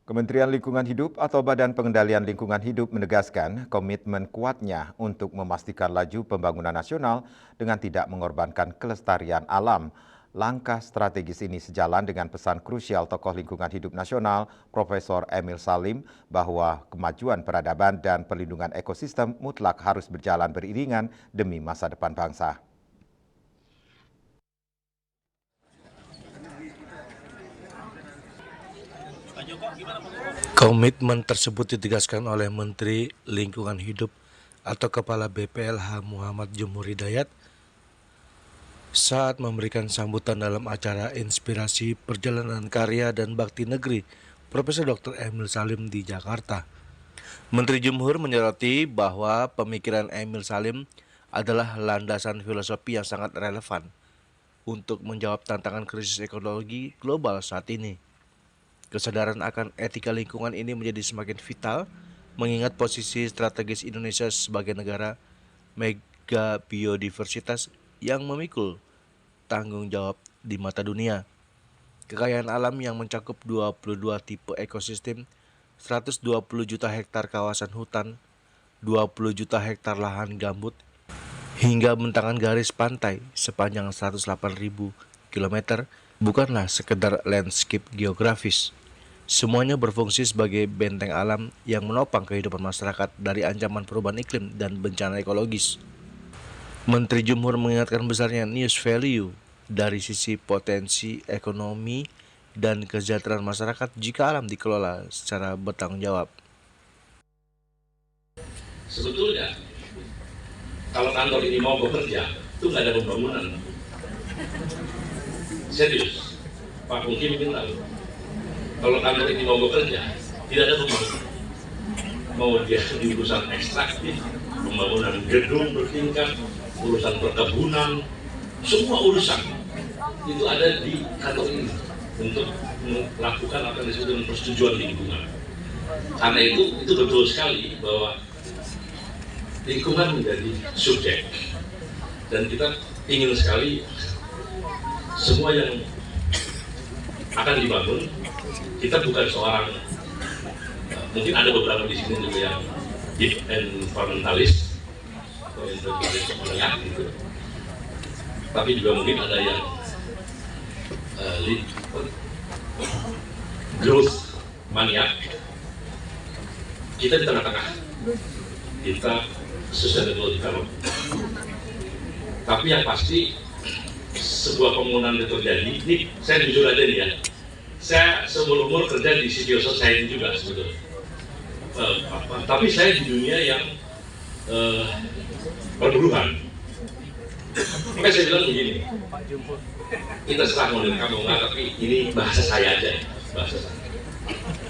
Kementerian Lingkungan Hidup atau Badan Pengendalian Lingkungan Hidup menegaskan komitmen kuatnya untuk memastikan laju pembangunan nasional dengan tidak mengorbankan kelestarian alam. Langkah strategis ini sejalan dengan pesan krusial tokoh lingkungan hidup nasional, Profesor Emil Salim, bahwa kemajuan peradaban dan perlindungan ekosistem mutlak harus berjalan beriringan demi masa depan bangsa. Komitmen tersebut ditegaskan oleh Menteri Lingkungan Hidup atau Kepala BPLH Muhammad Jumhur Hidayat saat memberikan sambutan dalam acara Inspirasi Perjalanan Karya dan Bakti Negeri Profesor Dr. Emil Salim di Jakarta. Menteri Jumhur menyoroti bahwa pemikiran Emil Salim adalah landasan filosofi yang sangat relevan untuk menjawab tantangan krisis ekologi global saat ini. Kesadaran akan etika lingkungan ini menjadi semakin vital mengingat posisi strategis Indonesia sebagai negara mega biodiversitas yang memikul tanggung jawab di mata dunia. Kekayaan alam yang mencakup 22 tipe ekosistem, 120 juta hektar kawasan hutan, 20 juta hektar lahan gambut, hingga bentangan garis pantai sepanjang 108.000 km bukanlah sekedar landscape geografis. Semuanya berfungsi sebagai benteng alam yang menopang kehidupan masyarakat dari ancaman perubahan iklim dan bencana ekologis. Menteri Jumhur mengingatkan besarnya news value dari sisi potensi ekonomi dan kesejahteraan masyarakat jika alam dikelola secara bertanggung jawab. Sebetulnya, kalau kantor ini mau bekerja, itu nggak ada pembangunan. Serius, Pak Mungkin bilang, kalau kantor ini mau bekerja, tidak ada pembangunan. Mau dia di urusan ekstraktif, pembangunan gedung bertingkat, urusan perkebunan, semua urusan itu ada di kantor ini untuk melakukan apa yang disebut dengan persetujuan lingkungan. Karena itu betul sekali bahwa lingkungan menjadi subjek dan kita ingin sekali semua yang akan dibangun, kita bukan seorang, mungkin ada beberapa di sini juga yang deep environmentalist atau environmentalist menengah gitu, tapi juga mungkin ada yang growth maniak. Kita di tengah-tengah, kita sustainable development. Tapi yang pasti sebuah pembangunan itu terjadi. Ini saya jujur aja nih ya. Saya seumur umur kerja di civil society juga sebetulnya. Tapi saya di dunia yang perburuhan. Makanya saya bilang begini. Kita serah mau dari kamu nggak, tapi ini bahasa saya aja ya, bahasa saya.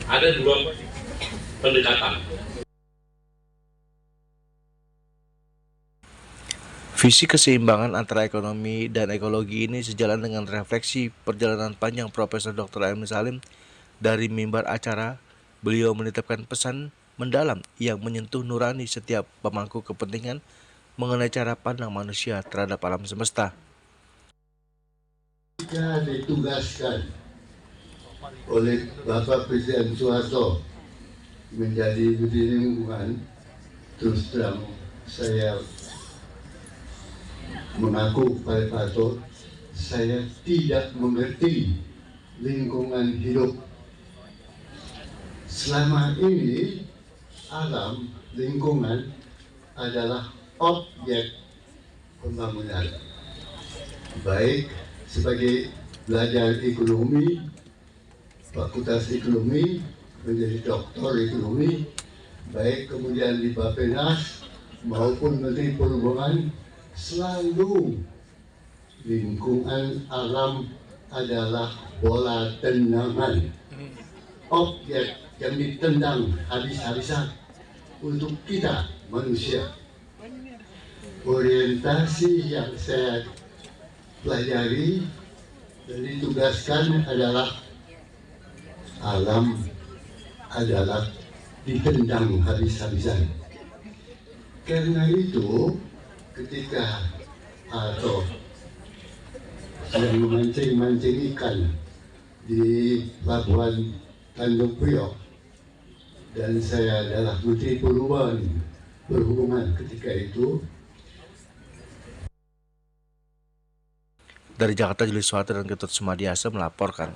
Ada dua pendekatan. Visi keseimbangan antara ekonomi dan ekologi ini sejalan dengan refleksi perjalanan panjang Profesor Dr. Emil Salim. Dari mimbar acara, beliau menitipkan pesan mendalam yang menyentuh nurani setiap pemangku kepentingan mengenai cara pandang manusia terhadap alam semesta. Jika ditugaskan oleh Bapak Presiden Soeharto menjadi Menteri Lingkungan, terus terang saya mengaku pada Pak Harto, saya tidak mengerti lingkungan hidup. Selama ini alam lingkungan adalah objek pembangunan, baik sebagai belajar ekonomi, fakultas ekonomi, menjadi doktor ekonomi, baik kemudian di Bappenas maupun Menteri Perhubungan, selalu lingkungan alam adalah bola tendangan, objek yang ditendang habis-habisan untuk kita manusia. Orientasi yang saya pelajari dan ditugaskan adalah alam adalah ditendang habis-habisan. Karena itu ketika atau yang memancing-mancing ikan di Pelabuhan Tanjung Priok, dan saya adalah Menteri Perhubungan ketika itu. Dari Jakarta, Julius Suharto dan Ketut Sumadiasa melaporkan.